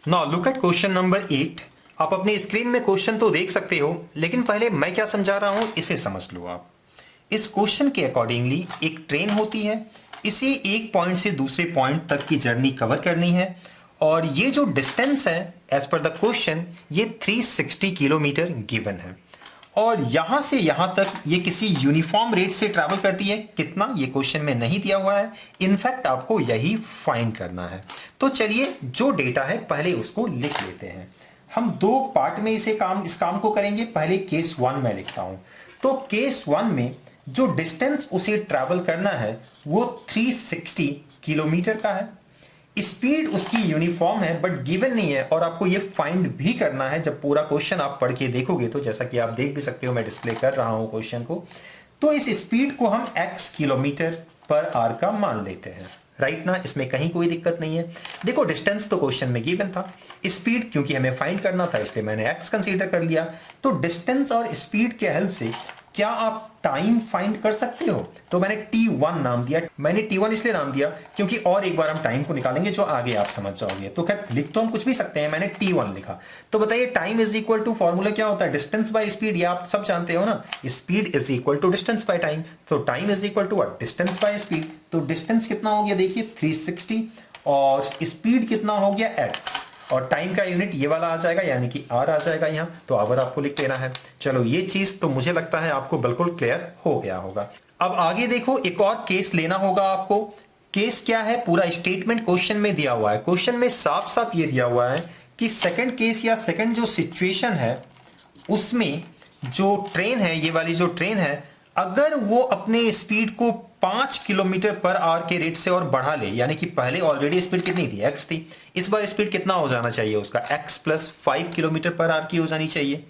Now look at question number 8। आप अपनी screen में क्वेश्चन तो देख सकते हो, लेकिन पहले मैं क्या समझा रहा हूं इसे समझ लो आप। इस क्वेश्चन के अकॉर्डिंगली एक ट्रेन होती है, इसे एक पॉइंट से दूसरे पॉइंट तक की जर्नी कवर करनी है, और ये जो डिस्टेंस है एज पर द क्वेश्चन ये 360 किलोमीटर गिवन है, और यहां से यहां तक ये किसी यूनिफॉर्म रेट से ट्रैवल करती है। कितना ये क्वेश्चन में नहीं दिया हुआ है, इनफैक्ट आपको यही फाइंड करना है। तो चलिए जो डेटा है पहले उसको लिख लेते हैं। हम दो पार्ट में इस काम को करेंगे। पहले केस 1 में लिखता हूं। तो केस 1 में जो डिस्टेंस उसे ट्रैवल करना है वो 360 किलोमीटर का है। स्पीड उसकी यूनिफॉर्म है बट गिवन नहीं है, और आपको ये फाइंड भी करना है। जब पूरा क्वेश्चन आप पढ़ के देखोगे तो जैसा कि आप देख भी सकते हो, मैं डिस्प्ले कर रहा हूं क्वेश्चन को, तो इस स्पीड को हम x किलोमीटर पर आवर का मान लेते हैं। राइट ना, इसमें कहीं कोई दिक्कत नहीं है। देखो डिस्टेंस तो क्वेश्चन में गिवन था, स्पीड क्योंकि हमें फाइंड करना था इसलिए मैंने x कंसीडर कर लिया। तो डिस्टेंस और स्पीड के हेल्प से क्या आप टाइम फाइंड कर सकते हो? तो मैंने t1 नाम दिया। मैंने t1 इसलिए नाम दिया क्योंकि और एक बार हम टाइम को निकालेंगे जो आगे आप समझ जाओगे। तो खैर लिख तो हम कुछ भी सकते हैं, मैंने t1 लिखा। तो बताइए time is equal to, formula क्या होता है? Distance by speed. ये आप सब जानते हो ना, speed is equal to distance by time. तो time is equal to what? Distance by speed. तो डिस्टेंस कितना हो गया देखिए 360, और स्पीड कितना हो गया x, और टाइम का यूनिट ये वाला आ जाएगा यानी कि आर आ जाएगा यहां। तो आवर आपको लिख देना है। चलो ये चीज तो मुझे लगता है आपको बिल्कुल क्लियर हो गया होगा। अब आगे देखो, एक और केस लेना होगा आपको। केस क्या है? पूरा स्टेटमेंट क्वेश्चन में दिया हुआ है। क्वेश्चन में साफ साफ ये दिया हुआ है कि सेकंड केस या सेकंड जो सिचुएशन है उसमें जो ट्रेन है, ये वाली जो ट्रेन है, अगर वो अपने स्पीड को 5 किलोमीटर पर आवर के रेट से और बढ़ा ले, यानी कि पहले ऑलरेडी स्पीड कितनी थी? x थी। इस बार स्पीड कितना हो जाना चाहिए उसका? x plus 5 kilometre per hour की हो जानी चाहिए।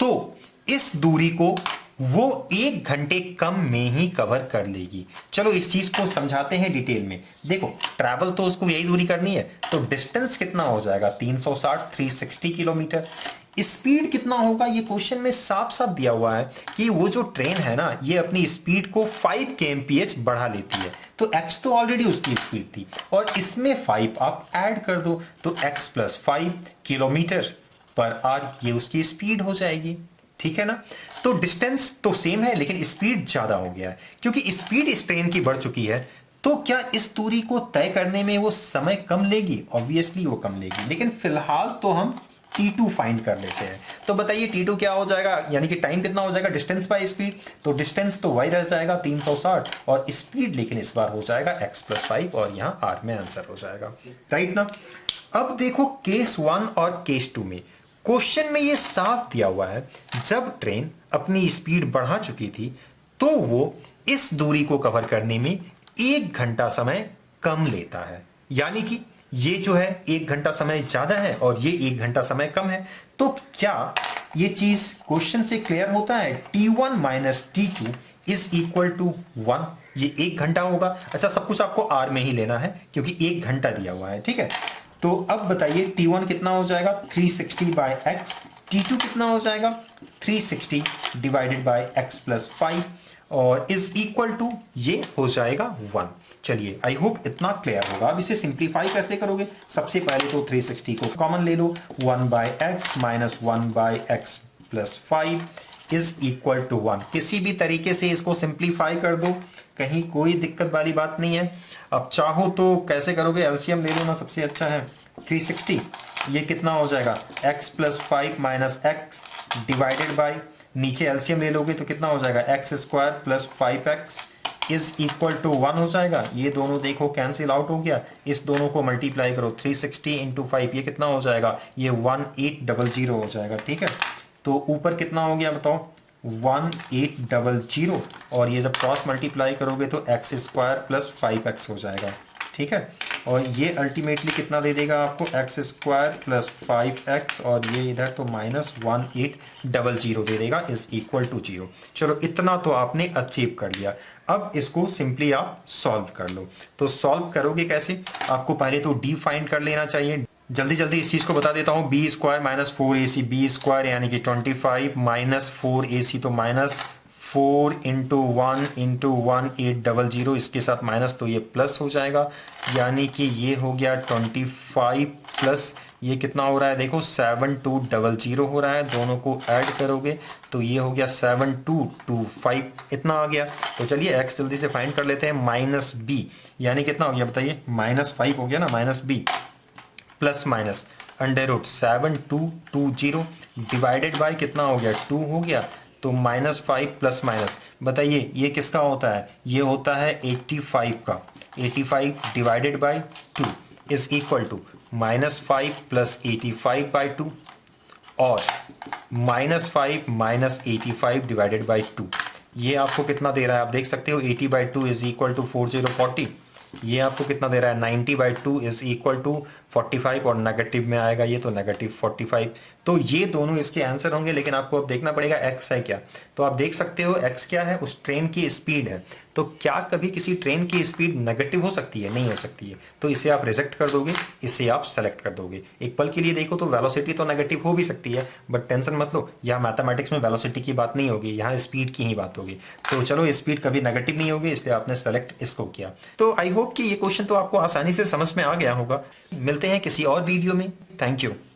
तो इस दूरी को वो 1 घंटे कम में ही कवर कर लेगी। चलो इस चीज को समझाते हैं डिटेल में। देखो ट्रैवल तो उसको यही दूरी करनी है, तो डिस्टेंस कितना हो जाएगा? 360 किलोमीटर। स्पीड कितना होगा? ये क्वेश्चन में साफ साफ दिया हुआ है कि वो जो ट्रेन है ना, ये अपनी स्पीड को 5 kmph बढ़ा लेती है। तो x तो ऑलरेडी उसकी स्पीड थी, और इसमें 5 आप ऐड कर दो, तो x plus 5 kilometre per hour ये उसकी स्पीड हो जाएगी। ठीक है ना? तो डिस्टेंस तो सेम है लेकिन स्पीड ज्यादा हो गया है, क्योंकि स्पीड इस ट्रेन की बढ़ चुकी है। तो क्या इस दूरी को तय करने में वो समय कम लेगी? ऑब्वियसली वो कम लेगी, लेकिन फिलहाल तो हम t2 फाइंड कर लेते हैं। तो बताइए t2 क्या हो जाएगा, यानी कि टाइम कितना हो जाएगा? Distance by speed. तो डिस्टेंस तो वही रह जाएगा 360, और स्पीड लेकिन इस बार हो जाएगा x प्लस 5, और यहां r में आंसर हो जाएगा। राइट ना? अब देखो केस 1 और केस 2 में क्वेश्चन में ये साफ दिया हुआ है, जब ट्रेन अपनी स्पीड बढ़ा चुकी थी तो वो इस दूरी को कवर करने में 1 घंटा समय कम लेता है। यानी कि ये जो है 1 घंटा समय ज्यादा है और ये 1 घंटा समय कम है। तो क्या ये चीज क्वेश्चन से क्लियर होता है? t1 minus t2 is equal to 1। ये 1 घंटा होगा। अच्छा, सब कुछ आपको आर में ही लेना है क्योंकि 1 घंटा दिया हुआ है। ठीक है, तो अब बताइए t1 कितना हो जाएगा? 360 बाय x। t2 कितना हो जाएगा? 360 डिवाइडेड बाय x प्लस 5, और इज इक्वल टू ये हो जाएगा 1। चलिए आई होप इतना क्लियर होगा। अब इसे सिंप्लीफाई कैसे करोगे? सबसे पहले तो 360 को कॉमन ले लो, 1 by x minus 1 by x plus 5 is equal to 1। किसी भी तरीके से इसको सिंप्लीफाई कर दो, कहीं कोई दिक्कत वाली बात नहीं है। अब चाहो तो कैसे करोगे? एलसीएम ले लो ना, सबसे अच्छा है। 360 ये कितना हो जाएगा? x plus 5 minus x divided by, नीचे एलसीएम ले लोगे तो कितना हो जाएगा? x square plus 5x is equal to 1 हो जाएगा। ये दोनों देखो कैंसिल आउट हो गया, इस दोनों को मल्टीप्लाई करो, 360 इंटू 5 ये कितना हो जाएगा? ये 1800 हो जाएगा। ठीक है, तो ऊपर कितना हो गया बताओ? 1800, और ये जब क्रॉस मल्टीप्लाई करोगे तो x स्क्वायर प्लस 5x हो जाएगा। ठीक है, और ये अल्टीमेटली कितना दे देगा आपको? x स्क्वायर प्लस 5x, और ये इधर तो माइनस 1800 दे देगा, इज इक्वल टू 0। चलो इतना तो आपने अचीव कर लिया। अब इसको सिंपली आप सॉल्व कर लो। तो सॉल्व करोगे कैसे? आपको पहले तो d फाइंड कर लेना चाहिए। जल्दी जल्दी इस चीज को बता देता हूं। B square minus 4ac, B square यानी कि 25 माइनस 4ac, तो माइनस 4 इंटू 1 इंटू 1800, इसके साथ माइनस तो ये प्लस हो जाएगा, यानी कि ये हो गया 25 प्लस ये कितना हो रहा है देखो 7200 हो रहा है, दोनों को ऐड करोगे तो ये हो गया 7225 इतना आ गया। तो चलिए x जल्दी से फाइंड कर लेते हैं, माइनस बी यानी कितना हो गया बताइए, -5 हो गया ना, minus B plus minus √7220 divided by कितना हो गया 2 हो गया, तो -5 प्लस माइनस बताइए ये किसका होता है, ये होता है 85 का। 85 divided by 2 is equal to -5 plus 85 by 2 और -5 माइनस 85 डिवाइडेड बाई 2। ये आपको कितना दे रहा है आप देख सकते हो, 80 बाई 2 इज इक्वल टू 4040। ये आपको कितना दे रहा है 90 बाई 2 इज इक्वल टू 45 और नेगेटिव में आएगा ये तो -45। तो ये दोनों इसके आंसर होंगे, लेकिन आपको अब देखना पड़ेगा x है क्या। तो आप देख सकते हो x क्या है, उस ट्रेन की स्पीड है। तो क्या कभी किसी ट्रेन की स्पीड नेगेटिव हो सकती है, नहीं हो सकती है। तो इसे आप रिजेक्ट कर दोगे, इसे आप सेलेक्ट कर दोगे। एक पल के लिए देखो तो वेलोसिटी तो नेगेटिव हो भी सकती है, बट टेंशन मत लो, यहाँ मैथमेटिक्स में वेलोसिटी की बात नहीं होगी, यहाँ स्पीड की ही बात होगी। तो चलो स्पीड कभी नेगेटिव नहीं होगी, इसलिए आपने सेलेक्ट इसको किया। तो आई होप कि ये क्वेश्चन तो आपको आसानी से समझ में आ गया होगा। मिलते हैं किसी और वीडियो में। Thank you.